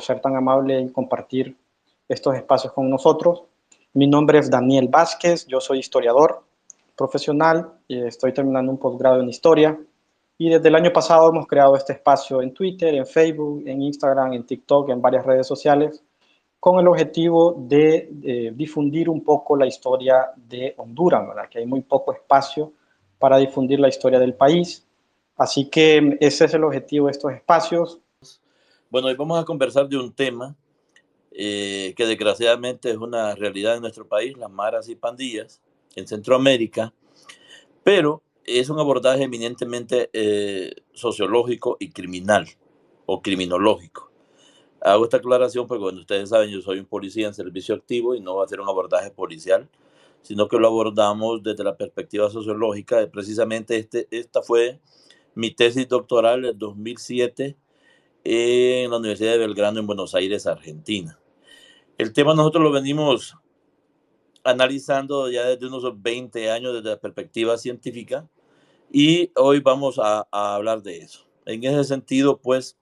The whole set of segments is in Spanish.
ser tan amable y compartir estos espacios con nosotros. Mi nombre es Daniel Vázquez, yo soy historiador profesional y estoy terminando un posgrado en historia. Y desde el año pasado hemos creado este espacio en Twitter, en Facebook, en Instagram, en TikTok, en varias redes sociales, con el objetivo de difundir un poco la historia de Honduras, ¿verdad? Que hay muy poco espacio para difundir la historia del país. Así que ese es el objetivo de estos espacios. Bueno, hoy vamos a conversar de un tema que desgraciadamente es una realidad en nuestro país, las maras y pandillas en Centroamérica, pero es un abordaje eminentemente sociológico y criminal o criminológico. Hago esta aclaración porque, bueno, ustedes saben, yo soy un policía en servicio activo y no va a ser un abordaje policial, sino que lo abordamos desde la perspectiva sociológica. Precisamente esta fue mi tesis doctoral en 2007 en la Universidad de Belgrano en Buenos Aires, Argentina. El tema nosotros lo venimos analizando ya desde unos 20 años desde la perspectiva científica y hoy vamos a hablar de eso. En ese sentido, pues,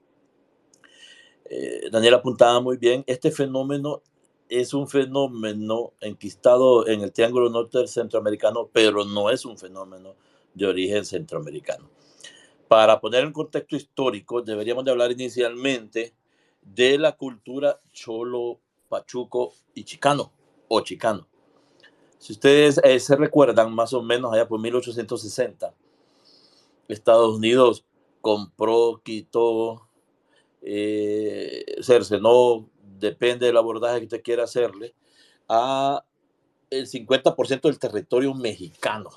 Daniel apuntaba muy bien, este fenómeno es un fenómeno enquistado en el Triángulo Norte Centroamericano, pero no es un fenómeno de origen centroamericano. Para poner en contexto histórico, deberíamos de hablar inicialmente de la cultura cholo, pachuco y chicano, o chicano. Si ustedes se recuerdan, más o menos allá por 1860, Estados Unidos compró, quitó, cercenó, depende del abordaje que usted quiera hacerle, a el 50% del territorio mexicano.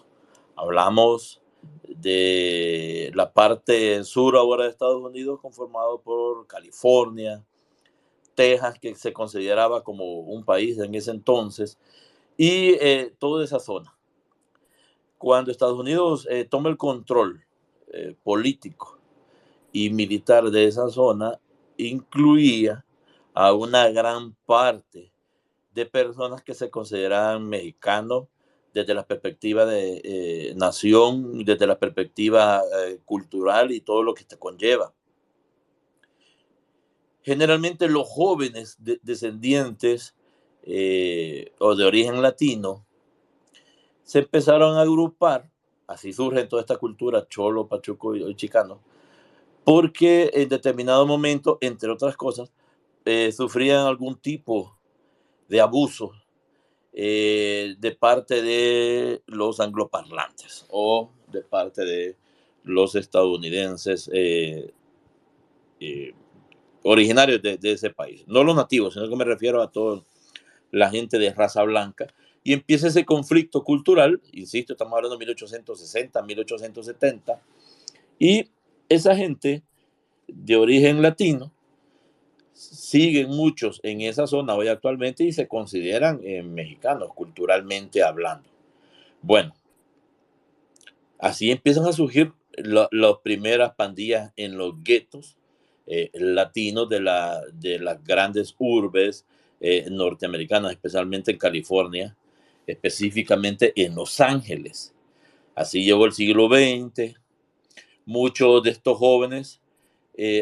Hablamos de la parte sur ahora de Estados Unidos, conformado por California, Texas, que se consideraba como un país en ese entonces, y toda esa zona. Cuando Estados Unidos toma el control político y militar de esa zona, incluía a una gran parte de personas que se consideraban mexicanos desde la perspectiva de nación, desde la perspectiva cultural y todo lo que te conlleva. Generalmente los jóvenes descendientes o de origen latino se empezaron a agrupar, así surge toda esta cultura cholo, pachuco y chicano, porque en determinado momento, entre otras cosas, sufrían algún tipo de abuso de parte de los angloparlantes o de parte de los estadounidenses originarios de ese país. No los nativos, sino que me refiero a toda la gente de raza blanca. Y empieza ese conflicto cultural, insisto, estamos hablando de 1860, 1870, y esa gente de origen latino siguen muchos en esa zona hoy actualmente y se consideran mexicanos culturalmente hablando. Bueno, así empiezan a surgir las primeras pandillas en los guetos latinos de las grandes urbes norteamericanas, especialmente en California, específicamente en Los Ángeles. Así llegó el siglo XX. Muchos de estos jóvenes,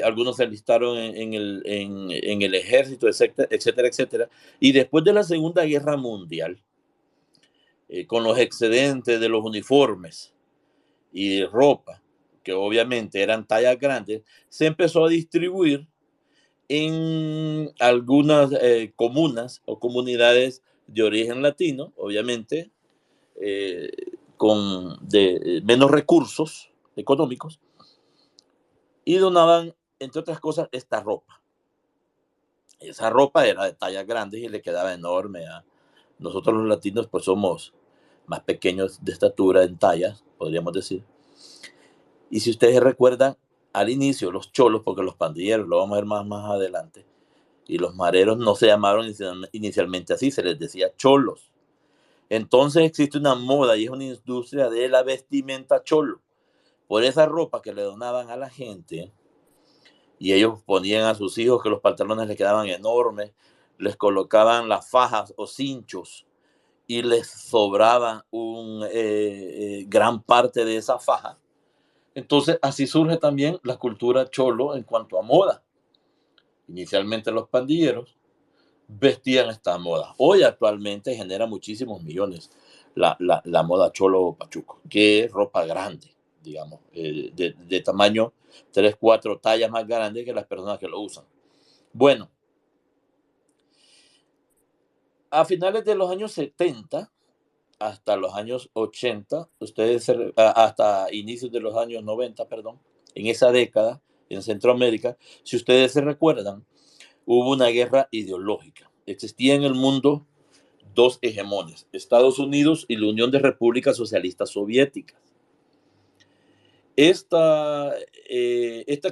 algunos se enlistaron en el ejército, etcétera, etcétera, etcétera. Y después de la Segunda Guerra Mundial, con los excedentes de los uniformes y de ropa, que obviamente eran tallas grandes, se empezó a distribuir en algunas comunas o comunidades de origen latino, obviamente, con menos recursos económicos, y donaban, entre otras cosas, esta ropa. Esa ropa era de tallas grandes y le quedaba enorme. Nosotros los latinos pues somos más pequeños de estatura en tallas, podríamos decir. Y si ustedes recuerdan, al inicio los cholos, porque los pandilleros, lo vamos a ver más adelante, y los mareros no se llamaron inicialmente así, se les decía cholos. Entonces existe una moda y es una industria de la vestimenta cholo. Por esa ropa que le donaban a la gente, y ellos ponían a sus hijos que los pantalones les quedaban enormes, les colocaban las fajas o cinchos y les sobraba gran parte de esa faja. Entonces así surge también la cultura cholo en cuanto a moda. inicialmente los pandilleros, vestían esta moda. Hoy actualmente genera muchísimos millones la moda cholo pachuco, que es ropa grande, digamos, de tamaño 3, 4 tallas más grande que las personas que lo usan. Bueno, a finales de los años 70 hasta los años 80, hasta inicios de los años 90, perdón, en esa década, en Centroamérica, si ustedes se recuerdan, hubo una guerra ideológica. Existía en el mundo dos hegemones, Estados Unidos y la Unión de Repúblicas Socialistas Soviéticas. Esta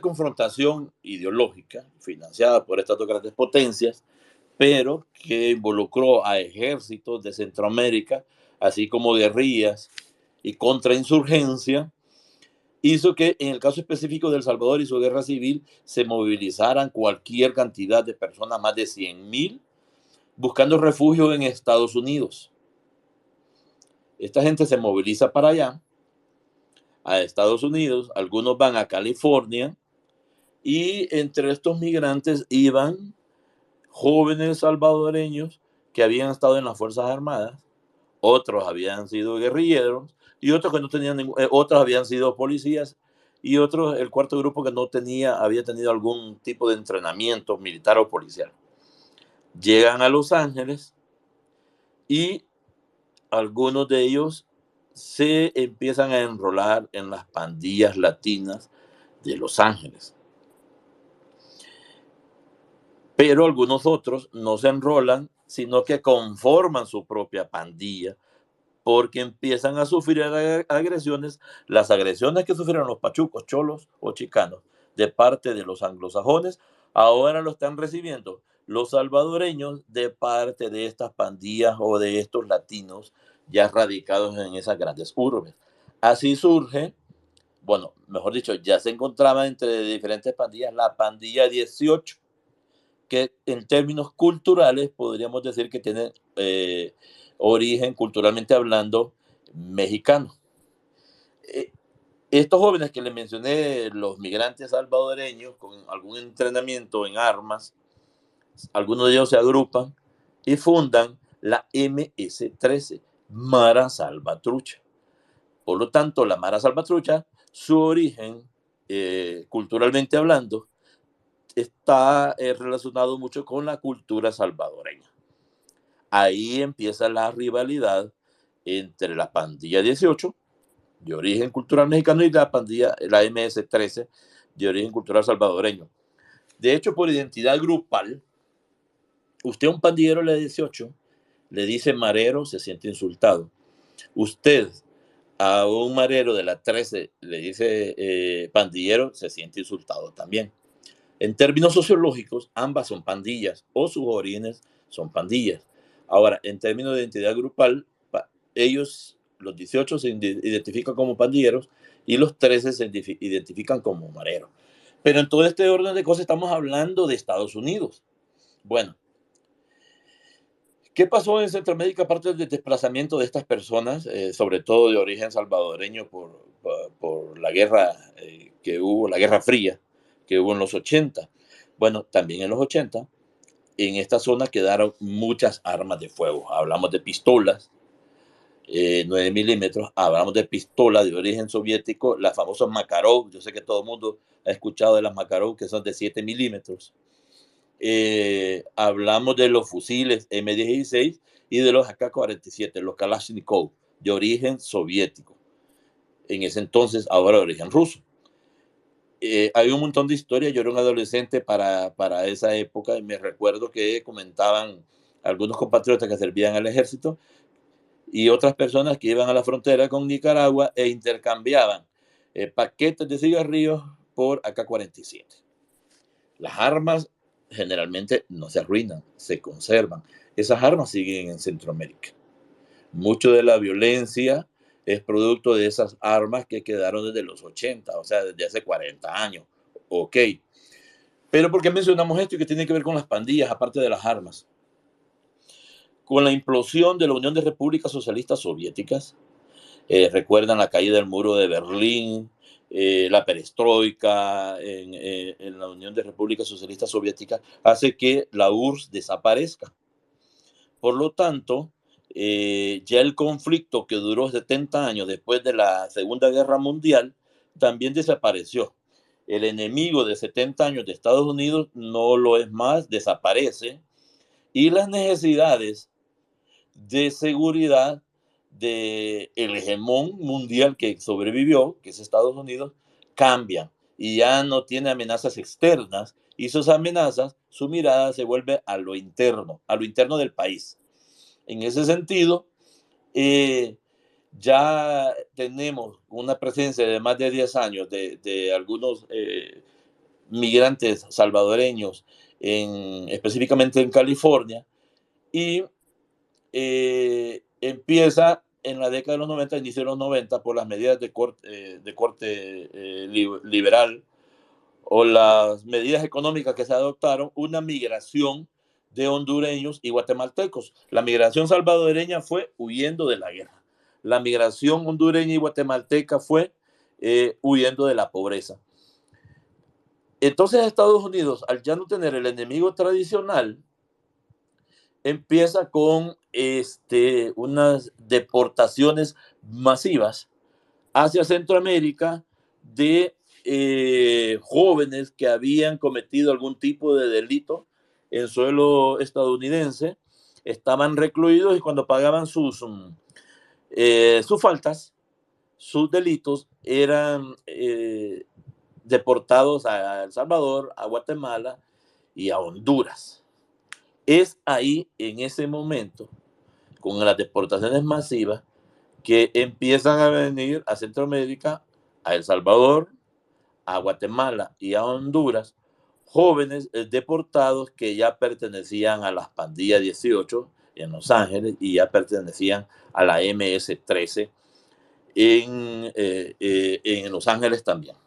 confrontación ideológica, financiada por estas dos grandes potencias, pero que involucró a ejércitos de Centroamérica, así como guerrillas y contrainsurgencia, hizo que en el caso específico de El Salvador y su guerra civil se movilizaran cualquier cantidad de personas, más de 100,000, buscando refugio en Estados Unidos. Esta gente se moviliza para allá, a Estados Unidos, algunos van a California, y entre estos migrantes iban jóvenes salvadoreños que habían estado en las Fuerzas Armadas, otros habían sido guerrilleros y otros que no tenían otros habían sido policías y otros, el cuarto grupo que no había tenido algún tipo de entrenamiento militar o policial. Llegan a Los Ángeles y algunos de ellos se empiezan a enrolar en las pandillas latinas de Los Ángeles. Pero algunos otros no se enrolan, sino que conforman su propia pandilla, porque empiezan a sufrir agresiones, las agresiones que sufrieron los pachucos, cholos o chicanos de parte de los anglosajones, ahora lo están recibiendo los salvadoreños de parte de estas pandillas o de estos latinos ya radicados en esas grandes urbes. Así surge, bueno, mejor dicho, ya se encontraba entre diferentes pandillas la pandilla 18, que en términos culturales podríamos decir que tiene origen, culturalmente hablando, mexicano. Estos jóvenes que les mencioné, los migrantes salvadoreños con algún entrenamiento en armas, algunos de ellos se agrupan y fundan la MS-13, Mara Salvatrucha. Por lo tanto, la Mara Salvatrucha, su origen, culturalmente hablando, está relacionado mucho con la cultura salvadoreña. Ahí empieza la rivalidad entre la pandilla 18, de origen cultural mexicano, y la pandilla, la MS-13, de origen cultural salvadoreño. De hecho, por identidad grupal, usted a un pandillero de 18 le dice marero, se siente insultado. Usted a un marero de la 13 le dice pandillero, se siente insultado también. En términos sociológicos, ambas son pandillas o sus orígenes son pandillas. Ahora, en términos de identidad grupal, ellos, los 18, se identifican como pandilleros y los 13 se identifican como mareros. Pero en todo este orden de cosas estamos hablando de Estados Unidos. Bueno, ¿qué pasó en Centroamérica aparte del desplazamiento de estas personas, sobre todo de origen salvadoreño por la guerra que hubo, la Guerra Fría, que hubo en los 80? Bueno, también en los 80, en esta zona quedaron muchas armas de fuego. Hablamos de pistolas, 9 milímetros, hablamos de pistolas de origen soviético, las famosas Makarov. Yo sé que todo el mundo ha escuchado de las Makarov, que son de 7 milímetros. Hablamos de los fusiles M16 y de los AK-47, los Kalashnikov, de origen soviético. En ese entonces, ahora de origen ruso. Hay un montón de historias. Yo era un adolescente para esa época y me recuerdo que comentaban algunos compatriotas que servían al ejército y otras personas que iban a la frontera con Nicaragua e intercambiaban paquetes de cigarrillos por AK-47. Las armas generalmente no se arruinan, se conservan. Esas armas siguen en Centroamérica. Mucho de la violencia es producto de esas armas que quedaron desde los 80, o sea, desde hace 40 años. Ok. Pero ¿por qué mencionamos esto y que tiene que ver con las pandillas, aparte de las armas? Con la implosión de la Unión de Repúblicas Socialistas Soviéticas, recuerdan la caída del muro de Berlín, la perestroika en la Unión de Repúblicas Socialistas Soviéticas, hace que la URSS desaparezca. Por lo tanto, ya el conflicto que duró 70 años después de la Segunda Guerra Mundial también desapareció. El enemigo de 70 años de Estados Unidos no lo es más, desaparece, y las necesidades de seguridad del hegemón mundial que sobrevivió, que es Estados Unidos, cambian y ya no tiene amenazas externas, y sus amenazas, su mirada se vuelve a lo interno del país. En ese sentido, ya tenemos una presencia de más de 10 años de algunos migrantes salvadoreños, específicamente en California, y empieza en la década de los 90, inicio de los 90, por las medidas de corte liberal o las medidas económicas que se adoptaron, una migración de hondureños y guatemaltecos. La migración salvadoreña fue huyendo de la guerra. La migración hondureña y guatemalteca fue huyendo de la pobreza. Entonces Estados Unidos, al ya no tener el enemigo tradicional, empieza con unas deportaciones masivas hacia Centroamérica de jóvenes que habían cometido algún tipo de delito en suelo estadounidense, estaban recluidos, y cuando pagaban sus faltas, sus delitos, eran deportados a El Salvador, a Guatemala y a Honduras. Es ahí, en ese momento, con las deportaciones masivas, que empiezan a venir a Centroamérica, a El Salvador, a Guatemala y a Honduras, jóvenes deportados que ya pertenecían a las pandillas 18 en Los Ángeles y ya pertenecían a la MS-13 en Los Ángeles también.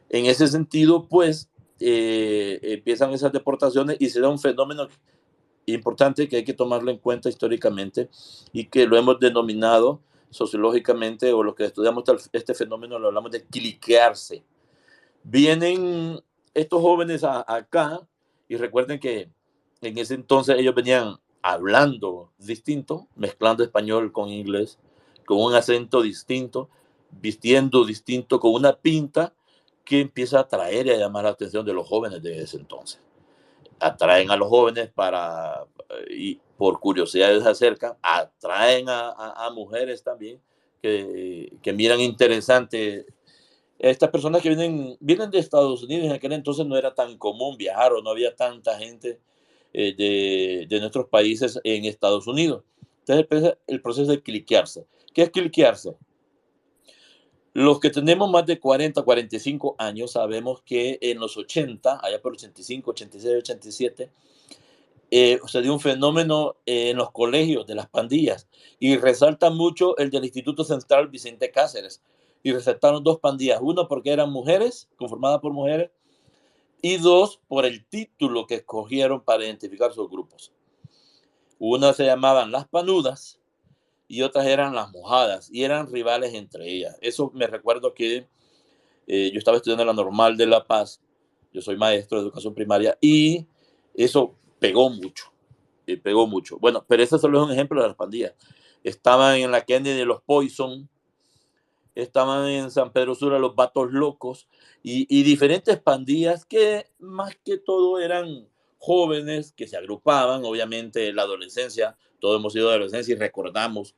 En ese sentido, pues, empiezan esas deportaciones y se da un fenómeno importante que hay que tomarlo en cuenta históricamente y que lo hemos denominado sociológicamente, o lo que estudiamos este fenómeno lo hablamos de cliquearse. Vienen estos jóvenes acá, y recuerden que en ese entonces ellos venían hablando distinto, mezclando español con inglés, con un acento distinto, vistiendo distinto, con una pinta que empieza a atraer y a llamar la atención de los jóvenes de ese entonces. Atraen a los jóvenes y por curiosidades se acercan, atraen a mujeres también que miran interesante. Estas personas que vienen de Estados Unidos, en aquel entonces no era tan común viajar, o no había tanta gente de nuestros países en Estados Unidos. Entonces empieza el proceso de cliquearse. ¿Qué es cliquearse? Los que tenemos más de 40, 45 años sabemos que en los 80, allá por 85, 86, 87, se dio un fenómeno en los colegios de las pandillas, y resalta mucho el del Instituto Central Vicente Cáceres, y resaltaron dos pandillas, uno porque eran mujeres, conformadas por mujeres, y dos por el título que escogieron para identificar sus grupos. Unas se llamaban las panudas y otras eran las mojadas, y eran rivales entre ellas. Eso me recuerdo que yo estaba estudiando en la Normal de La Paz, yo soy maestro de educación primaria, y eso pegó mucho. Pegó mucho. Bueno, pero ese solo es un ejemplo de las pandillas. Estaban en la Kennedy los Poison, estaban en San Pedro Sula los Vatos Locos, y diferentes pandillas que más que todo eran jóvenes que se agrupaban. Obviamente la adolescencia, todos hemos sido adolescencia y recordamos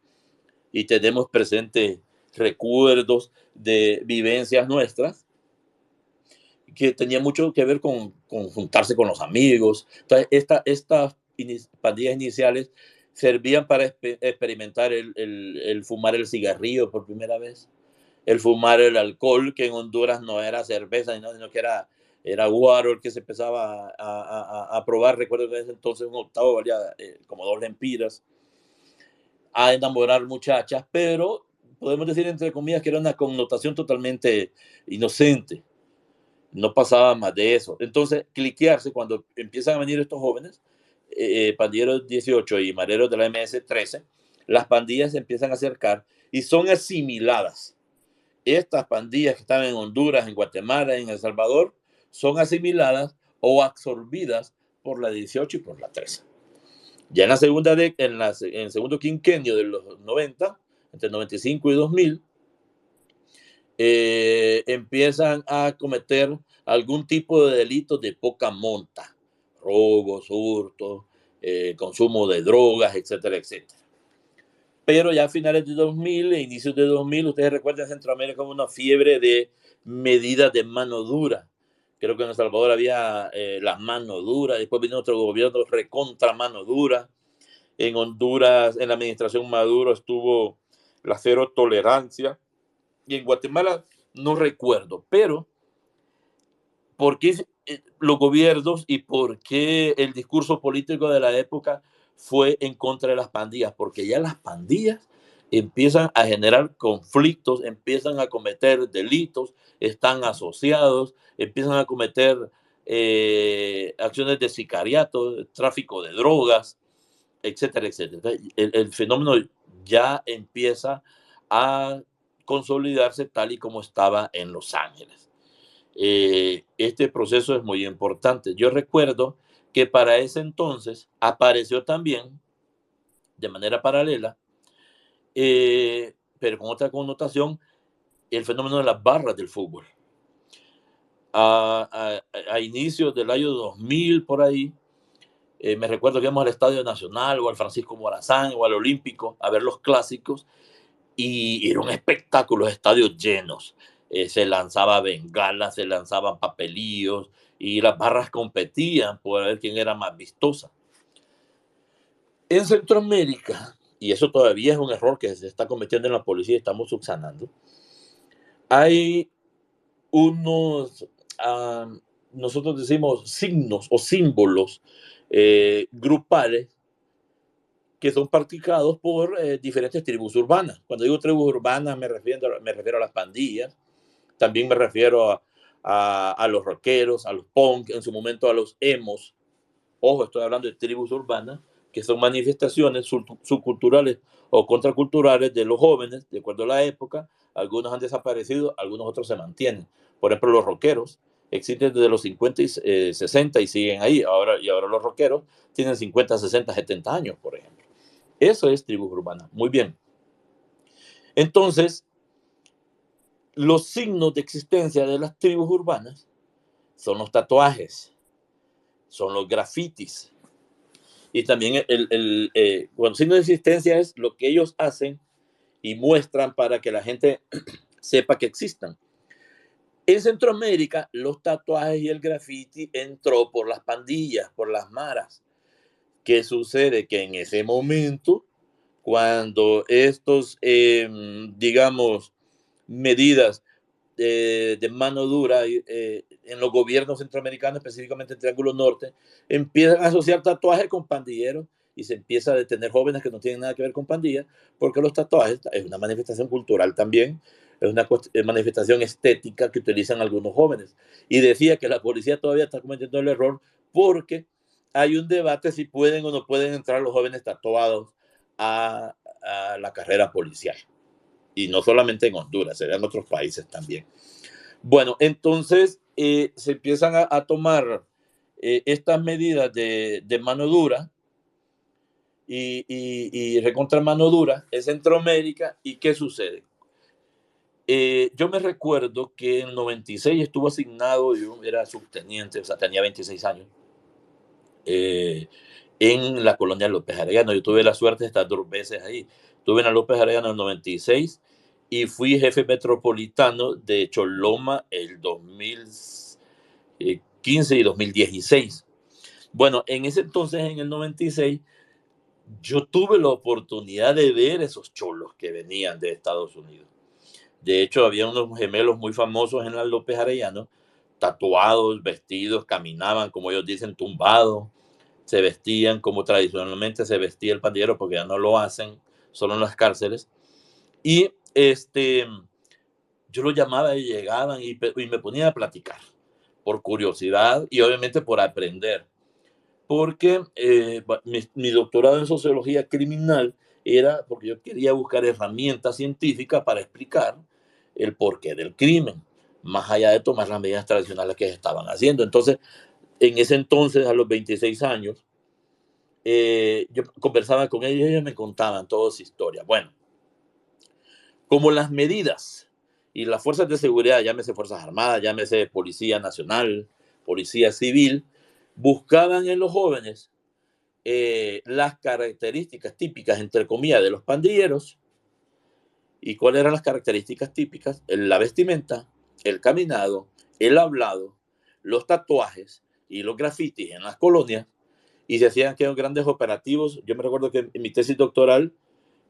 y tenemos presente recuerdos de vivencias nuestras que tenía mucho que ver con juntarse con los amigos. Entonces, estas pandillas iniciales servían para experimentar el fumar el cigarrillo por primera vez, el fumar el alcohol, que en Honduras no era cerveza, sino que era guaro el que se empezaba a probar. Recuerdo que en ese entonces un octavo valía como 2 lempiras. A enamorar muchachas, pero podemos decir entre comillas que era una connotación totalmente inocente. No pasaba más de eso. Entonces, cliquearse, cuando empiezan a venir estos jóvenes, pandilleros 18 y mareros de la MS 13, las pandillas se empiezan a acercar y son asimiladas estas pandillas que están en Honduras, en Guatemala, en El Salvador, son asimiladas o absorbidas por la 18 y por la 13. Ya en la segunda en el segundo quinquenio de los 90, entre 95 y 2000, empiezan a cometer algún tipo de delitos de poca monta, robos, hurtos, consumo de drogas, etcétera, etcétera. Pero ya a finales de 2000 e inicios de 2000, ustedes recuerdan en Centroamérica como una fiebre de medidas de mano dura. Creo que en El Salvador había la mano dura, después vino otro gobierno recontra mano dura. En Honduras, en la administración Maduro, estuvo la cero tolerancia. Y en Guatemala no recuerdo, pero ¿por qué los gobiernos y por qué el discurso político de la época fue en contra de las pandillas? Porque ya las pandillas empiezan a generar conflictos, empiezan a cometer delitos, están asociados, empiezan a cometer acciones de sicariato, tráfico de drogas, etcétera, etcétera. El fenómeno ya empieza a consolidarse tal y como estaba en Los Ángeles. Este proceso es muy importante. Yo recuerdo que para ese entonces apareció también, de manera paralela, pero con otra connotación, el fenómeno de las barras del fútbol. A inicios del año 2000, por ahí, me recuerdo que íbamos al Estadio Nacional o al Francisco Morazán o al Olímpico a ver los clásicos y era un espectáculo, estadios llenos. Se lanzaba bengalas, se lanzaban papelillos y las barras competían por ver quién era más vistosa. En Centroamérica, y eso todavía es un error que se está cometiendo en la policía y estamos subsanando, hay unos, nosotros decimos signos o símbolos grupales que son practicados por diferentes tribus urbanas. Cuando digo tribus urbanas me refiero a las pandillas, también me refiero a los rockeros, a los punk, en su momento a los emos. Ojo, estoy hablando de tribus urbanas, que son manifestaciones subculturales o contraculturales de los jóvenes, de acuerdo a la época. Algunos han desaparecido, algunos otros se mantienen. Por ejemplo, los rockeros existen desde los 50 y 60 y siguen ahí. Ahora los rockeros tienen 50, 60, 70 años, por ejemplo. Eso es tribus urbanas. Muy bien. Entonces, los signos de existencia de las tribus urbanas son los tatuajes, son los grafitis. Y también bueno, signo de existencia es lo que ellos hacen y muestran para que la gente sepa que existan. En Centroamérica, los tatuajes y el graffiti entró por las pandillas, por las maras. ¿Qué sucede? Que en ese momento, cuando estos, digamos, medidas de mano dura en los gobiernos centroamericanos, específicamente el Triángulo Norte, empiezan a asociar tatuajes con pandilleros y se empieza a detener jóvenes que no tienen nada que ver con pandillas, porque los tatuajes es una manifestación cultural también, es una manifestación estética que utilizan algunos jóvenes. Y decía que la policía todavía está cometiendo el error porque hay un debate si pueden o no pueden entrar los jóvenes tatuados a la carrera policial. Y no solamente en Honduras, en otros países también. Bueno, entonces se empiezan a tomar estas medidas de mano dura y recontra mano dura en Centroamérica. ¿Y qué sucede? Yo me recuerdo que en 96 estuvo asignado, yo era subteniente, o sea, tenía 26 años, en la colonia López Arellano. Yo tuve la suerte de estar 2 veces ahí. Estuve en la López Arellano en el 96 y fui jefe metropolitano de Choloma el 2015 y 2016. Bueno, en ese entonces, en el 96, yo tuve la oportunidad de ver esos cholos que venían de Estados Unidos. De hecho, había unos gemelos muy famosos en la López Arellano, tatuados, vestidos, caminaban, como ellos dicen, tumbados, se vestían como tradicionalmente se vestía el pandillero, porque ya no lo hacen, solo en las cárceles. Y yo los llamaba y llegaban y me ponía a platicar por curiosidad y obviamente por aprender. Porque mi doctorado en sociología criminal era porque yo quería buscar herramientas científicas para explicar el porqué del crimen, más allá de tomar las medidas tradicionales que estaban haciendo. Entonces, en ese entonces, a los 26 años, yo conversaba con ellos y ellos me contaban toda su historia. Bueno, como las medidas y las fuerzas de seguridad, llámese Fuerzas Armadas, llámese Policía Nacional, Policía Civil, buscaban en los jóvenes las características típicas, entre comillas, de los pandilleros. ¿Y cuáles eran las características típicas? La vestimenta, el caminado, el hablado, los tatuajes y los grafitis en las colonias. Y se hacían aquellos grandes operativos. Yo me recuerdo que en mi tesis doctoral,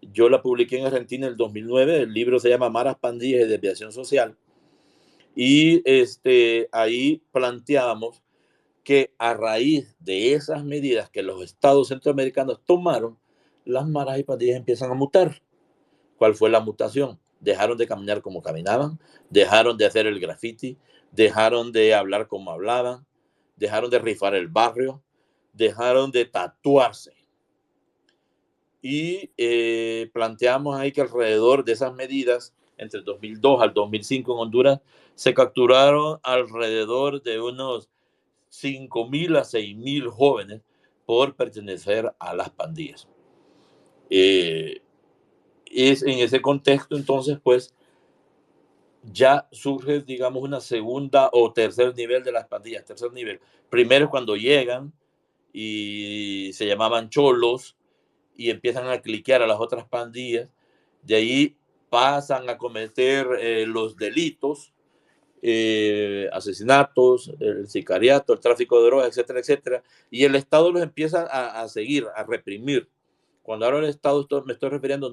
yo la publiqué en Argentina en el 2009. El libro se llama Maras, Pandillas y Desviación Social. Y ahí planteábamos que a raíz de esas medidas que los estados centroamericanos tomaron, las maras y pandillas empiezan a mutar. ¿Cuál fue la mutación? Dejaron de caminar como caminaban, dejaron de hacer el graffiti, dejaron de hablar como hablaban, dejaron de rifar el barrio, dejaron de tatuarse. Y planteamos ahí que alrededor de esas medidas, entre el 2002 al 2005 en Honduras, se capturaron alrededor de unos 5,000 a 6,000 jóvenes por pertenecer a las pandillas. Es en ese contexto, entonces, pues, ya surge, digamos, una segunda o tercer nivel de las pandillas. Tercer nivel. Primero es cuando llegan y se llamaban cholos y empiezan a cliquear a las otras pandillas. De ahí pasan a cometer los delitos, asesinatos, el sicariato, el tráfico de drogas, etcétera, etcétera. Y el Estado los empieza a seguir, a reprimir. Cuando hablo del Estado, me estoy refiriendo a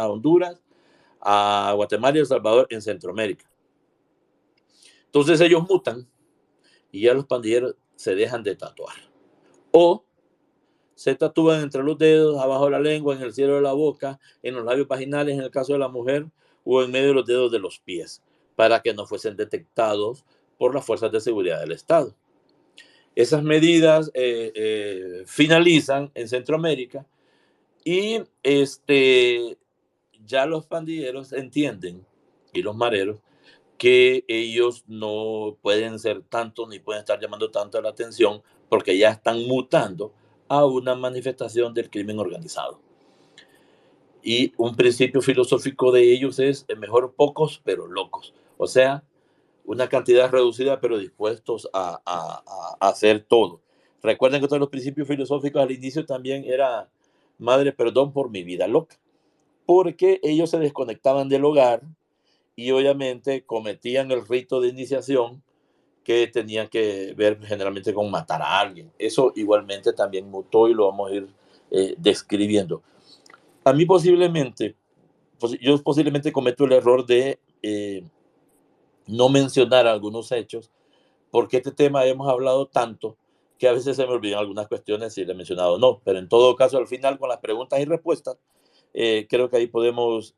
Honduras, a Guatemala y El Salvador en Centroamérica. Entonces ellos mutan y ya los pandilleros se dejan de tatuar. O se tatúan entre los dedos, abajo de la lengua, en el cielo de la boca, en los labios vaginales, en el caso de la mujer, o en medio de los dedos de los pies, para que no fuesen detectados por las fuerzas de seguridad del Estado. Esas medidas finalizan en Centroamérica y ya los pandilleros entienden, y los mareros, que ellos no pueden ser tantos ni pueden estar llamando tanto la atención porque ya están mutando a una manifestación del crimen organizado. Y un principio filosófico de ellos es mejor pocos pero locos. O sea, una cantidad reducida pero dispuestos a hacer todo. Recuerden que todos los principios filosóficos al inicio también era madre perdón por mi vida loca, porque ellos se desconectaban del hogar y obviamente cometían el rito de iniciación que tenían que ver generalmente con matar a alguien. Eso igualmente también mutó y lo vamos a ir describiendo. A mí posiblemente, yo posiblemente cometo el error de no mencionar algunos hechos, porque este tema hemos hablado tanto que a veces se me olvidan algunas cuestiones si le he mencionado o no, pero en todo caso al final con las preguntas y respuestas, creo que ahí podemos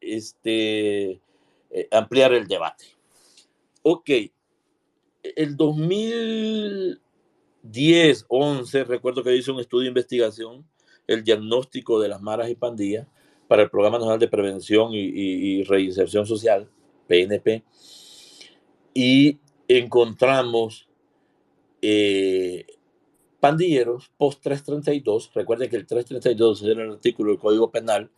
ampliar el debate. Ok, el 2010, 11, recuerdo que hice un estudio de investigación, el diagnóstico de las maras y pandillas para el Programa Nacional de Prevención y Reinserción Social, PNP, y encontramos pandilleros post 332. Recuerden que el 332 era el artículo del Código Penal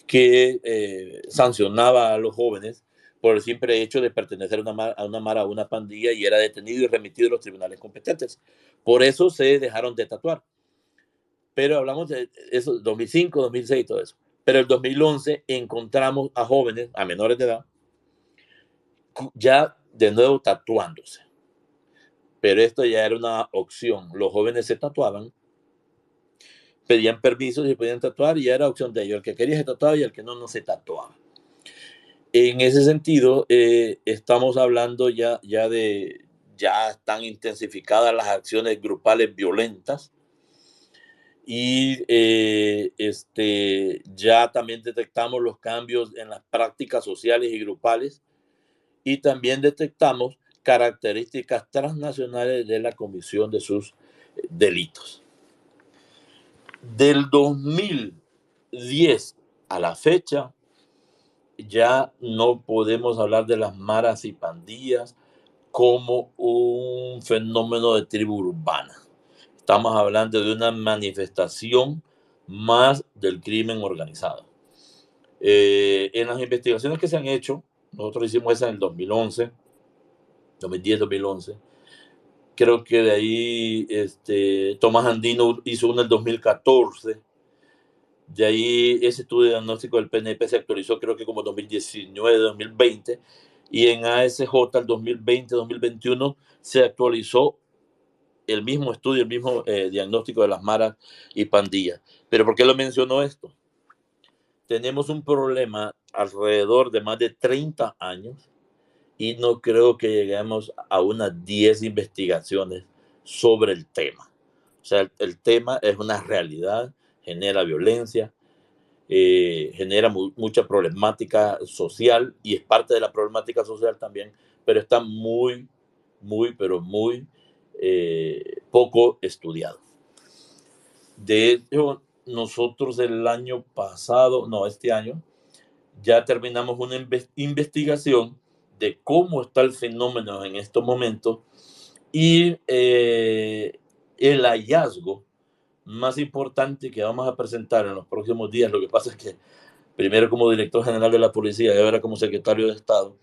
que sancionaba a los jóvenes por el simple hecho de pertenecer a una mara, a una pandilla, y era detenido y remitido a los tribunales competentes. Por eso se dejaron de tatuar. Pero hablamos de eso, 2005, 2006, todo eso. Pero en 2011 encontramos a jóvenes, a menores de edad, ya de nuevo tatuándose. Pero esto ya era una opción. Los jóvenes se tatuaban, pedían permisos y podían tatuar, y ya era opción de ellos. El que quería se tatuaba y el que no, no se tatuaba. En ese sentido, estamos hablando ya están intensificadas las acciones grupales violentas, y ya también detectamos los cambios en las prácticas sociales y grupales, y también detectamos características transnacionales de la comisión de sus delitos. Del 2010 a la fecha, ya no podemos hablar de las maras y pandillas como un fenómeno de tribu urbana. Estamos hablando de una manifestación más del crimen organizado. En las investigaciones que se han hecho, nosotros hicimos esa en el 2011, 2010, 2011. Creo que de ahí Tomás Andino hizo uno en el 2014. De ahí ese estudio de diagnóstico del PNP se actualizó creo que como 2019, 2020. Y en ASJ el 2020, 2021 se actualizó el mismo estudio, el mismo diagnóstico de las maras y pandillas. ¿Pero por qué lo menciono esto? Tenemos un problema alrededor de más de 30 años y no creo que lleguemos a unas 10 investigaciones sobre el tema. O sea, el tema es una realidad, genera violencia, genera mucha problemática social y es parte de la problemática social también, pero está muy, pero muy poco estudiado. De hecho, nosotros el año pasado, no, este año, ya terminamos una investigación de cómo está el fenómeno en estos momentos y el hallazgo más importante que vamos a presentar en los próximos días. Lo que pasa es que primero como director general de la policía y ahora como secretario de Estado,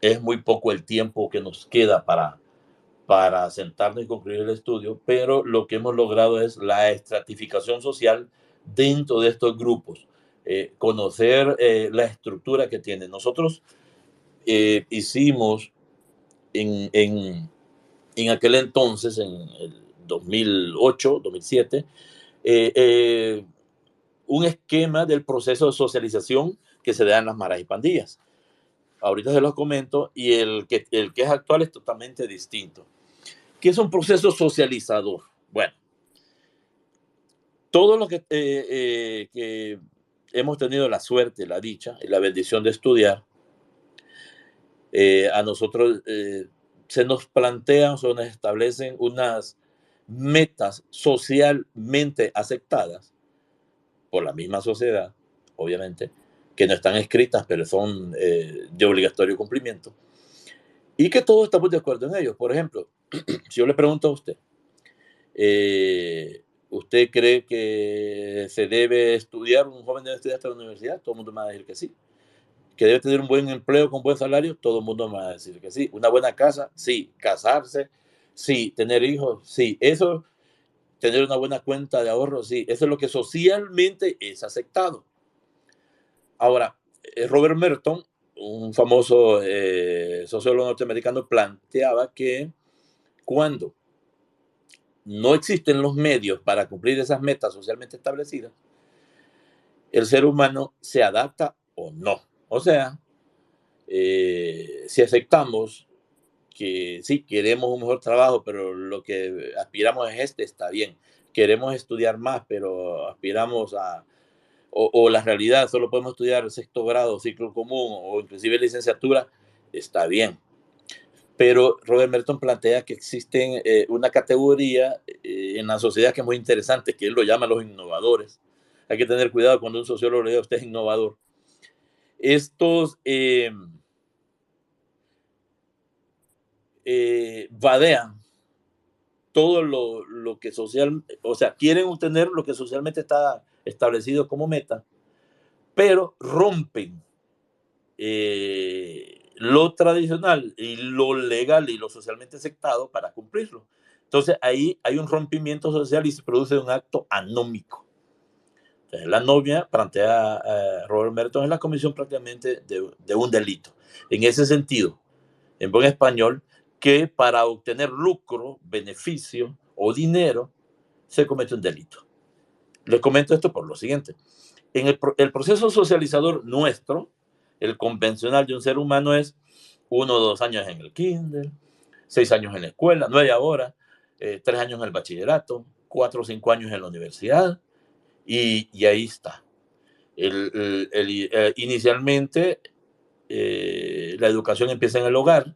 es muy poco el tiempo que nos queda para sentarnos y concluir el estudio, pero lo que hemos logrado es la estratificación social dentro de estos grupos, conocer la estructura que tienen. Nosotros hicimos en aquel entonces, en el 2008, 2007, un esquema del proceso de socialización que se da en las maras y pandillas. Ahorita se los comento y el que es actual es totalmente distinto. ¿Qué es un proceso socializador? Bueno, todo lo que hemos tenido la suerte, la dicha y la bendición de estudiar, a nosotros se nos plantean o nos establecen unas metas socialmente aceptadas por la misma sociedad, obviamente, que no están escritas, pero son de obligatorio cumplimiento, y que todos estamos de acuerdo en ellos. Por ejemplo, si yo le pregunto a usted, ¿usted cree que se debe estudiar, un joven debe estudiar hasta la universidad? Todo el mundo me va a decir que sí. ¿Que debe tener un buen empleo con buen salario? Todo el mundo me va a decir que sí. ¿Una buena casa? Sí. ¿Casarse? Sí. ¿Tener hijos? Sí. Eso, tener una buena cuenta de ahorro, sí. Eso es lo que socialmente es aceptado. Ahora, Robert Merton, un famoso sociólogo norteamericano, planteaba que cuando no existen los medios para cumplir esas metas socialmente establecidas, el ser humano se adapta o no. O sea, si aceptamos que sí, queremos un mejor trabajo, pero lo que aspiramos es está bien. Queremos estudiar más, pero aspiramos a, o la realidad, solo podemos estudiar sexto grado, ciclo común, o inclusive licenciatura, está bien. Pero Robert Merton plantea que existen una categoría en la sociedad que es muy interesante, que él lo llama los innovadores. Hay que tener cuidado cuando un sociólogo le diga a usted es innovador. Estos vadean todo lo que social, o sea, quieren obtener lo que socialmente está establecido como meta, pero rompen lo tradicional y lo legal y lo socialmente aceptado para cumplirlo. Entonces ahí hay un rompimiento social y se produce un acto anómico. Entonces, la novia plantea a Robert Merton en la comisión prácticamente de un delito. En ese sentido, en buen español, que para obtener lucro, beneficio o dinero se comete un delito. Les comento esto por lo siguiente. En el proceso socializador nuestro, el convencional de un ser humano es 1 o 2 años en el kinder, 6 años en la escuela, 9 ahora, 3 años en el bachillerato, 4 o 5 años en la universidad, y ahí está. Inicialmente, la educación empieza en el hogar,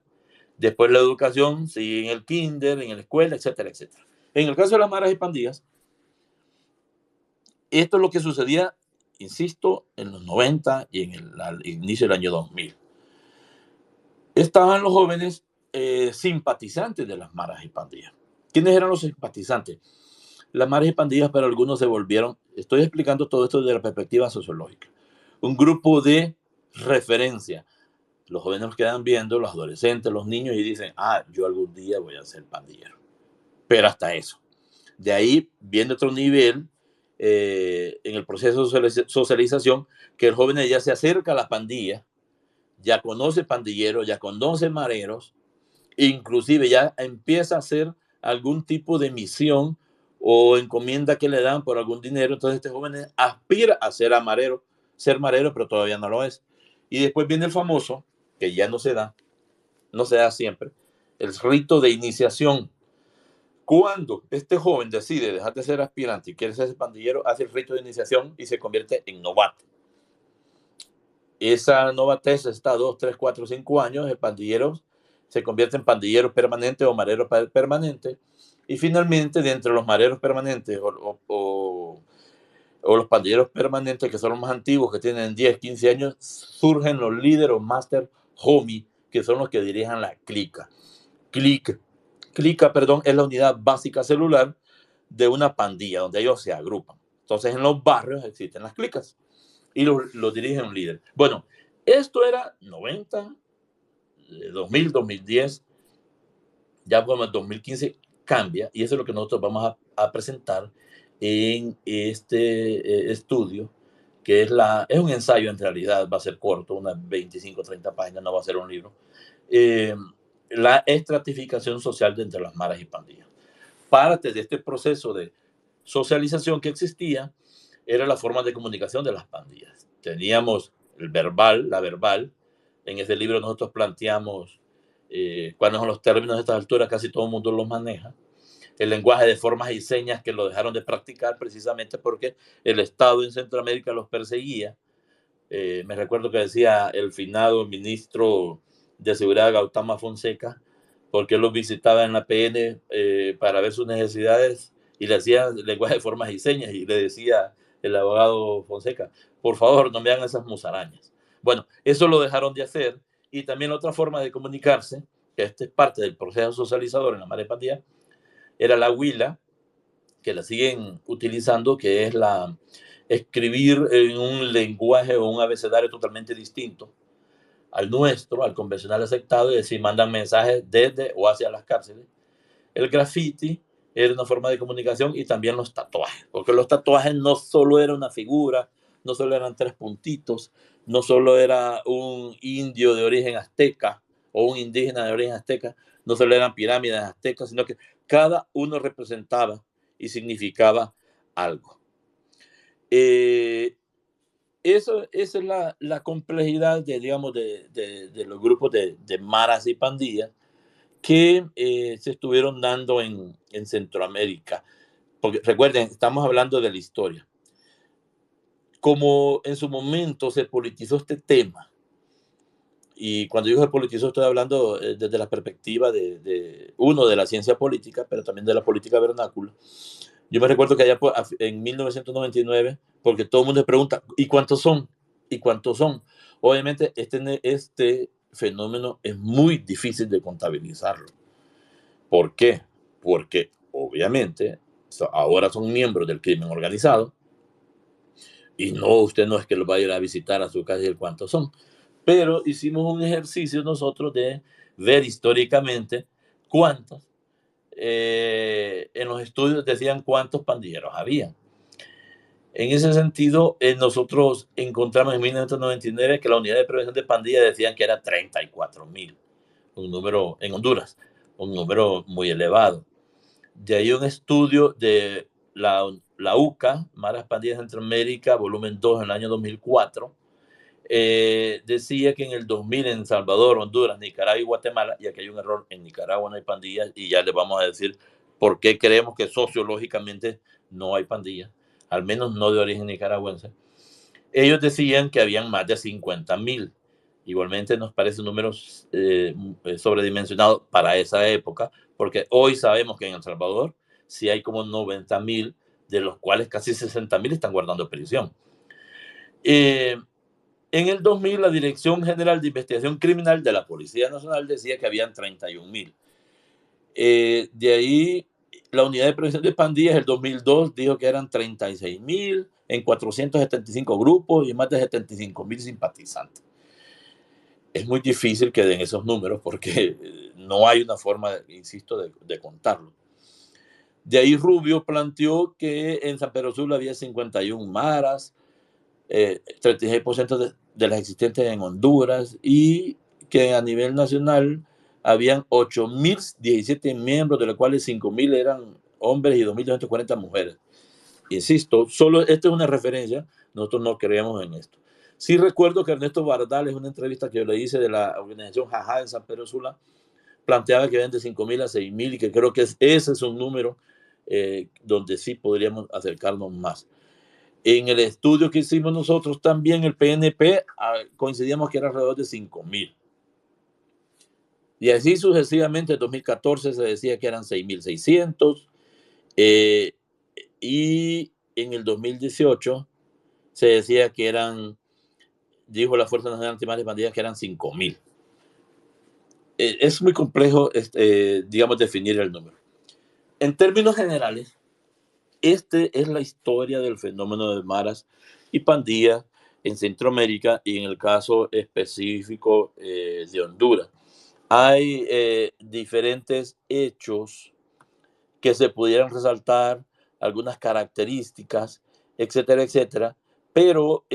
después la educación sigue en el kinder, en la escuela, etcétera, etcétera. En el caso de las maras y pandillas, esto es lo que sucedía insisto, en los 90 y en el inicio del año 2000. Estaban los jóvenes simpatizantes de las maras y pandillas. ¿Quiénes eran los simpatizantes? Las maras y pandillas para algunos se volvieron, estoy explicando todo esto desde la perspectiva sociológica, un grupo de referencia. Los jóvenes nos quedan viendo, los adolescentes, los niños, y dicen, yo algún día voy a ser pandillero. Pero hasta eso. De ahí viene otro nivel en el proceso de socialización, que el joven ya se acerca a las pandillas, ya conoce pandilleros, ya conoce mareros, inclusive ya empieza a hacer algún tipo de misión o encomienda que le dan por algún dinero. Entonces este joven aspira a ser marero, pero todavía no lo es. Y después viene el famoso, que ya no se da siempre, el rito de iniciación. Cuando este joven decide dejar de ser aspirante y quiere ser pandillero, hace el rito de iniciación y se convierte en novato. Esa novatez está 2, 3, 4, 5 años. El pandillero se convierte en pandillero permanente o marero permanente. Y finalmente, de entre los mareros permanentes o los pandilleros permanentes, que son los más antiguos, que tienen 10, 15 años, surgen los líderes o master homie, que son los que dirigen la clica. Clica, es la unidad básica celular de una pandilla, donde ellos se agrupan. Entonces, en los barrios existen las clicas y lo dirige un líder. Bueno, esto era 90, 2000, 2010. Ya como el 2015 cambia, y eso es lo que nosotros vamos a presentar en este estudio, que es un ensayo. En realidad va a ser corto, unas 25, 30 páginas, no va a ser un libro. La estratificación social de entre las maras y pandillas. Parte de este proceso de socialización que existía era la forma de comunicación de las pandillas. Teníamos la verbal. En ese libro nosotros planteamos cuáles son los términos. A estas alturas casi todo el mundo los maneja. El lenguaje de formas y señas, que lo dejaron de practicar precisamente porque el Estado en Centroamérica los perseguía. Me recuerdo que decía el finado ministro de Seguridad, Gautama Fonseca, porque él los visitaba en la PN para ver sus necesidades, y le hacía lenguaje de formas y señas, y le decía el abogado Fonseca, por favor, no me hagan esas musarañas. Bueno, eso lo dejaron de hacer. Y también otra forma de comunicarse, que esta es parte del proceso socializador en la mara y pandilla, era la huila, que la siguen utilizando, que es escribir en un lenguaje o un abecedario totalmente distinto al nuestro, al convencional aceptado, y decir, mandan mensajes desde o hacia las cárceles. El graffiti era una forma de comunicación, y también los tatuajes, porque los tatuajes no solo era una figura, no solo eran 3 puntitos, no solo era un indio de origen azteca o un indígena de origen azteca, no solo eran pirámides aztecas, sino que cada uno representaba y significaba algo. Esa es la complejidad de los grupos de maras y pandillas que se estuvieron dando en Centroamérica. Porque recuerden, estamos hablando de la historia. Como en su momento se politizó este tema, y cuando digo se politizó, estoy hablando desde la perspectiva de la ciencia política, pero también de la política vernácula. Yo me recuerdo que allá en 1999, porque todo el mundo se pregunta, ¿y cuántos son? ¿Y cuántos son? Obviamente este fenómeno es muy difícil de contabilizarlo. ¿Por qué? Porque obviamente ahora son miembros del crimen organizado, y usted no es que los va a ir a visitar a su casa y el cuántos son. Pero hicimos un ejercicio nosotros de ver históricamente cuántos. En los estudios decían cuántos pandilleros había. En ese sentido, nosotros encontramos en 1999 que la unidad de prevención de pandillas decían que era 34,000, un número en Honduras, un número muy elevado. De ahí un estudio de la UCA, Maras Pandillas de Centroamérica, volumen 2, en el año 2004, decía que en el 2000 en Salvador, Honduras, Nicaragua y Guatemala, y aquí hay un error, en Nicaragua no hay pandillas, y ya les vamos a decir por qué creemos que sociológicamente no hay pandillas, al menos no de origen nicaragüense. Ellos decían que habían más de 50,000. Igualmente nos parece un número sobredimensionado para esa época, porque hoy sabemos que en El Salvador sí hay como 90,000, de los cuales casi 60,000 están guardando prisión. En el 2000, la Dirección General de Investigación Criminal de la Policía Nacional decía que habían 31,000. De ahí, la Unidad de Prevención de Pandillas, el 2002, dijo que eran 36,000 en 475 grupos y más de 75,000 simpatizantes. Es muy difícil que den esos números porque no hay una forma, insisto, de contarlo. De ahí Rubio planteó que en San Pedro Sula había 51 maras, 36% de las existentes en Honduras, y que a nivel nacional habían 8,017 miembros, de los cuales 5,000 eran hombres y 2,240 mujeres. Insisto, solo esto es una referencia, nosotros no creemos en esto. Sí recuerdo que Ernesto Bardales, en una entrevista que yo le hice de la organización Jajá en San Pedro Sula, planteaba que ven de 5,000 a 6,000 y que creo que ese es un número donde sí podríamos acercarnos más. En el estudio que hicimos nosotros también, el PNP, coincidíamos que era alrededor de 5,000. Y así sucesivamente, en 2014 se decía que eran 6,600. Y en el 2018 se decía que eran, dijo la Fuerza Nacional Antimafia y Pandillas, que eran 5,000. Es muy complejo, digamos, definir el número. En términos generales, esta es la historia del fenómeno de maras y pandillas en Centroamérica y en el caso específico de Honduras. Hay diferentes hechos que se pudieran resaltar, algunas características, etcétera, etcétera, pero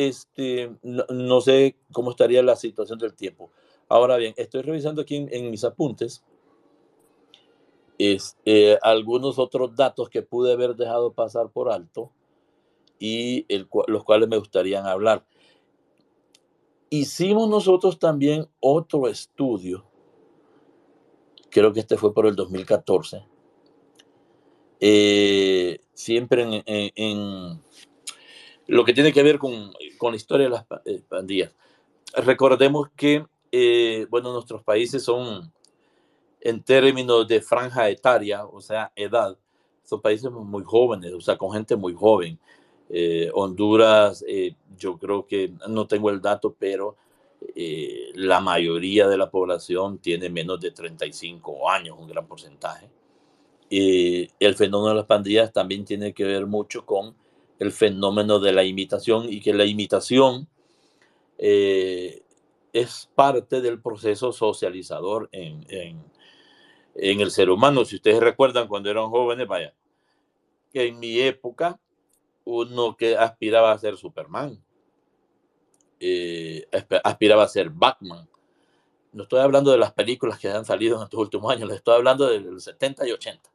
no sé cómo estaría la situación del tiempo. Ahora bien, estoy revisando aquí en mis apuntes algunos otros datos que pude haber dejado pasar por alto y los cuales me gustaría hablar. Hicimos nosotros también otro estudio, creo que este fue por el 2014, siempre en lo que tiene que ver con la historia de las pandillas. Recordemos que, bueno, nuestros países son, en términos de franja etaria, o sea, edad, son países muy jóvenes, o sea, con gente muy joven. Honduras, yo creo que, no tengo el dato, pero la mayoría de la población tiene menos de 35 años, un gran porcentaje. El fenómeno de las pandillas también tiene que ver mucho con el fenómeno de la imitación, y que la imitación es parte del proceso socializador en el ser humano. Si ustedes recuerdan cuando eran jóvenes, vaya, que en mi época uno que aspiraba a ser Superman, aspiraba a ser Batman. No estoy hablando de las películas que han salido en estos últimos años, les estoy hablando del 70 y 80.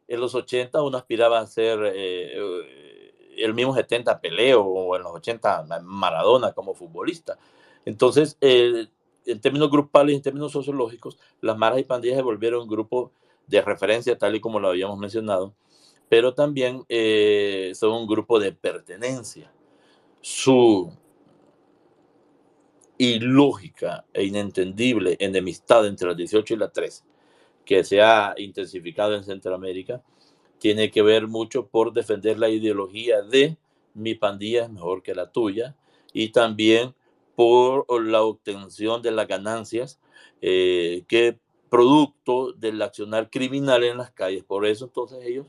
En los 80 uno aspiraba a ser el mismo 70 Pelé, o en los 80 Maradona como futbolista. Entonces, en términos grupales, en términos sociológicos, las maras y pandillas se volvieron un grupo de referencia, tal y como lo habíamos mencionado, pero también son un grupo de pertenencia. Su ilógica e inentendible enemistad entre las 18 y las 13, que se ha intensificado en Centroamérica, tiene que ver mucho por defender la ideología de mi pandilla es mejor que la tuya, y también por la obtención de las ganancias que producto del accionar criminal en las calles. Por eso entonces ellos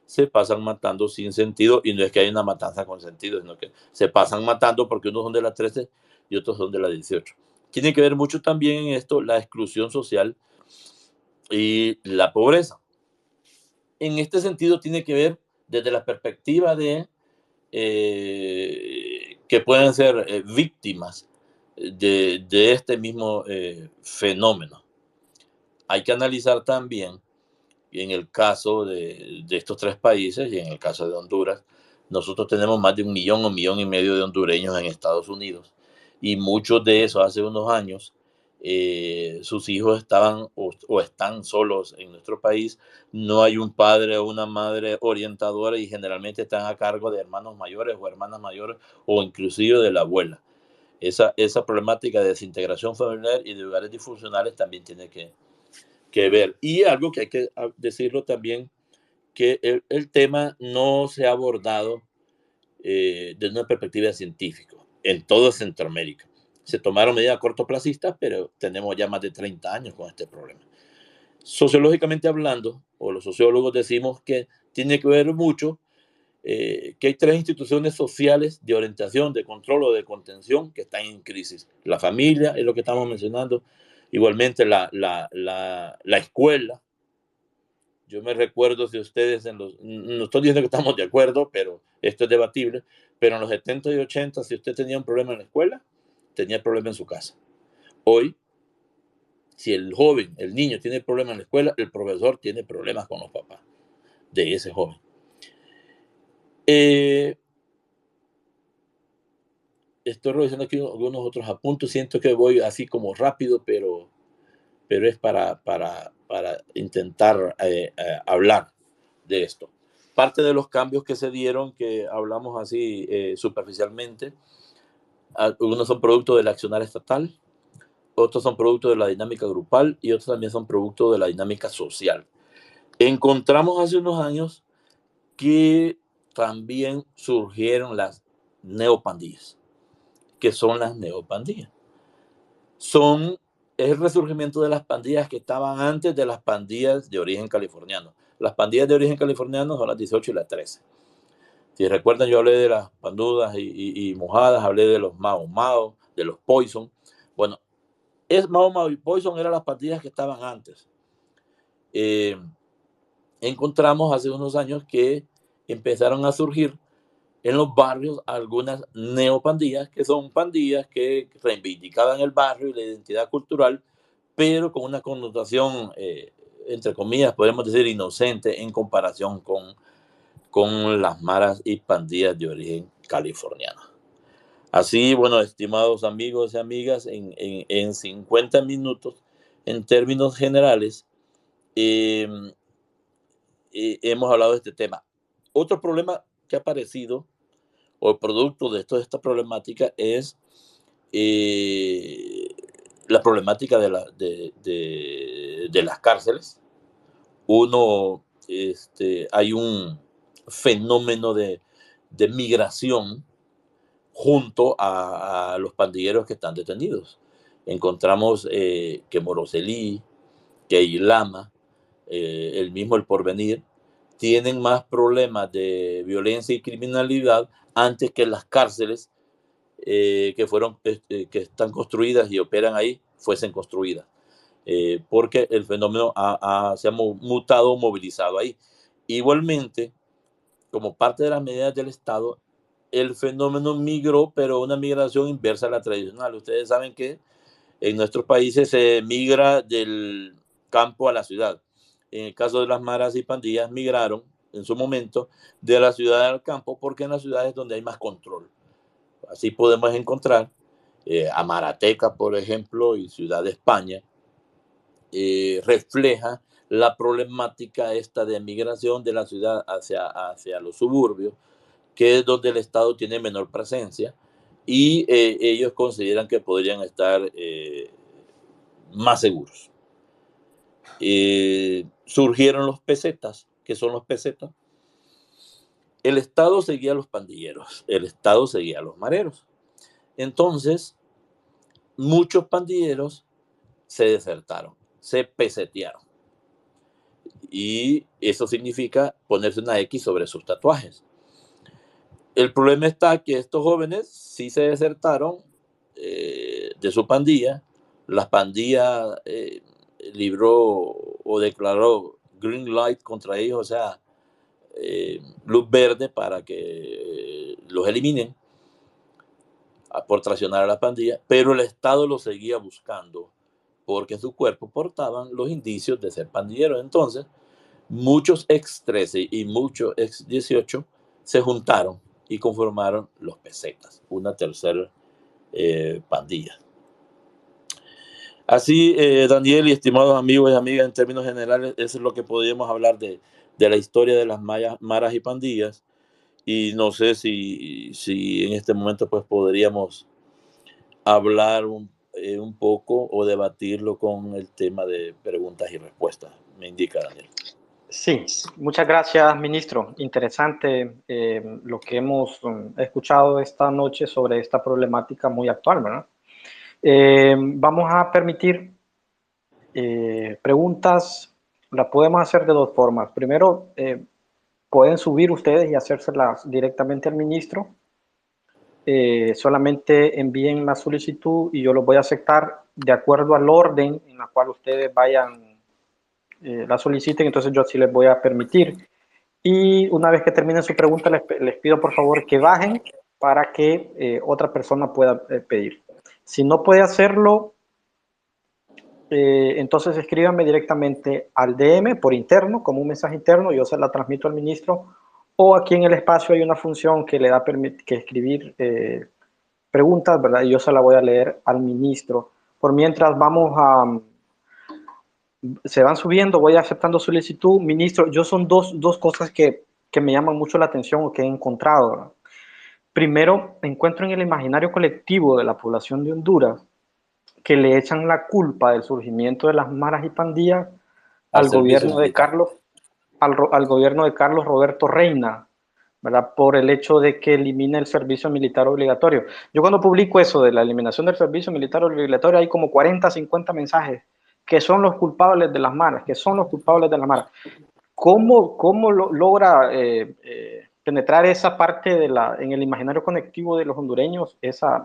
se pasan matando sin sentido, y no es que haya una matanza con sentido, sino que se pasan matando porque unos son de la 13 y otros son de la 18. Tiene que ver mucho también en esto la exclusión social y la pobreza. En este sentido tiene que ver desde la perspectiva de que pueden ser víctimas de este mismo fenómeno. Hay que analizar también, en el caso de estos tres países y en el caso de Honduras, nosotros tenemos más de 1,000,000 o 1,500,000 de hondureños en Estados Unidos, y muchos de esos hace unos años sus hijos estaban o están solos en nuestro país. No hay un padre o una madre orientadora, y generalmente están a cargo de hermanos mayores o hermanas mayores, o inclusive de la abuela. Esa problemática de desintegración familiar y de hogares disfuncionales también tiene que ver. Y algo que hay que decirlo también, que el tema no se ha abordado desde una perspectiva científica en toda Centroamérica. Se tomaron medidas cortoplacistas, pero tenemos ya más de 30 años con este problema. Sociológicamente hablando, o los sociólogos decimos que tiene que ver mucho que hay tres instituciones sociales de orientación, de control o de contención que están en crisis. La familia es lo que estamos mencionando, igualmente la escuela. Yo me recuerdo si ustedes, no estoy diciendo que estamos de acuerdo, pero esto es debatible, pero en los 70 y 80, si usted tenía un problema en la escuela, tenía el problema en su casa. Hoy, si el joven, el niño tiene problemas en la escuela, el profesor tiene problemas con los papás de ese joven. Estoy revisando aquí algunos otros apuntes. Siento que voy así como rápido, pero es para intentar hablar de esto. Parte de los cambios que se dieron, que hablamos así superficialmente, algunos son producto del accionar estatal, otros son producto de la dinámica grupal y otros también son producto de la dinámica social. Encontramos hace unos años que también surgieron las neopandillas. ¿Qué son las neopandillas? Es el resurgimiento de las pandillas que estaban antes de las pandillas de origen californiano. Las pandillas de origen californiano son las 18 y las 13. Si recuerdan, yo hablé de las pandudas y mojadas, hablé de los Mao Mao, de los Poison. Bueno, Mao Mao y Poison eran las pandillas que estaban antes. Encontramos hace unos años que empezaron a surgir en los barrios algunas neopandillas, que son pandillas que reivindicaban el barrio y la identidad cultural, pero con una connotación, entre comillas, podemos decir inocente en comparación con las maras y pandillas de origen californiano. Así, bueno, estimados amigos y amigas, en 50 minutos, en términos generales, hemos hablado de este tema. Otro problema que ha aparecido, o el producto de toda esta problemática, es la problemática de las cárceles. Hay un fenómeno de migración junto a los pandilleros que están detenidos. Encontramos que Moroselí, que Ilama, el mismo El Porvenir, tienen más problemas de violencia y criminalidad antes que las cárceles que están construidas y operan ahí fuesen construidas, porque el fenómeno se ha mutado, movilizado ahí. Igualmente, como parte de las medidas del Estado, el fenómeno migró, pero una migración inversa a la tradicional. Ustedes saben que en nuestros países se migra del campo a la ciudad. En el caso de las maras y pandillas, migraron en su momento de la ciudad al campo, porque en las ciudades es donde hay más control. Así podemos encontrar Amarateca, por ejemplo, y Ciudad de España, refleja la problemática esta de migración de la ciudad hacia los suburbios, que es donde el Estado tiene menor presencia, y ellos consideran que podrían estar más seguros. Surgieron los pesetas. ¿Qué son los pesetas? El Estado seguía a los pandilleros, el Estado seguía a los mareros. Entonces, muchos pandilleros se desertaron, se pesetearon. Y eso significa ponerse una X sobre sus tatuajes. El problema está que estos jóvenes sí se desertaron de su pandilla. La pandilla libró o declaró green light contra ellos, o sea, luz verde para que los eliminen por traicionar a la pandilla, pero el Estado los seguía buscando porque en su cuerpo portaban los indicios de ser pandilleros. Entonces, muchos ex 13 y muchos ex 18 se juntaron y conformaron los pesetas, una tercera pandilla. Así, Daniel y estimados amigos y amigas, en términos generales, eso es lo que podríamos hablar de la historia de las maras y pandillas. Y no sé si en este momento pues podríamos hablar un poco o debatirlo con el tema de preguntas y respuestas. Me indica Daniel. Sí, muchas gracias, ministro. Interesante lo que hemos escuchado esta noche sobre esta problemática muy actual, ¿verdad? Vamos a permitir preguntas, las podemos hacer de dos formas. Primero, pueden subir ustedes y hacérselas directamente al ministro. Solamente envíen la solicitud y yo los voy a aceptar de acuerdo al orden en la cual ustedes vayan, la soliciten, entonces yo sí les voy a permitir. Y una vez que terminen su pregunta, les pido por favor que bajen para que otra persona pueda pedir. Si no puede hacerlo, entonces escríbanme directamente al DM por interno, como un mensaje interno, yo se la transmito al ministro, o aquí en el espacio hay una función que le da que escribir preguntas, ¿verdad? Y yo se la voy a leer al ministro. Por mientras vamos a, se van subiendo, voy aceptando solicitud. Ministro, yo son dos cosas que me llaman mucho la atención o que he encontrado, ¿verdad? Primero, encuentro en el imaginario colectivo de la población de Honduras que le echan la culpa del surgimiento de las maras y pandillas Al al servicio gobierno de militar. Carlos, al gobierno de Carlos Roberto Reina, ¿verdad? Por el hecho de que elimina el servicio militar obligatorio. Yo cuando publico eso de la eliminación del servicio militar obligatorio hay como 40, 50 mensajes que son los culpables de las maras, que son los culpables de las maras. ¿Cómo logra penetrar esa parte en el imaginario conectivo de los hondureños, esa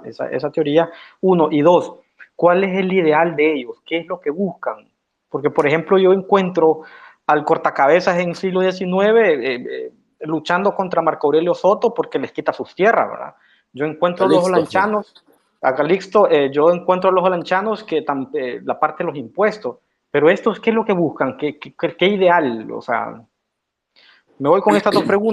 teoría? Uno, y dos, ¿cuál es el ideal de ellos? ¿Qué es lo que buscan? Porque, por ejemplo, yo encuentro al cortacabezas en el siglo XIX luchando contra Marco Aurelio Soto porque les quita sus tierras, ¿verdad? Yo encuentro a los Calixto, sí. holanchanos, a Calixto, yo encuentro a los holanchanos que la parte de los impuestos, pero estos, ¿qué es lo que buscan? ¿Qué ideal? O sea, me voy con estas dos preguntas.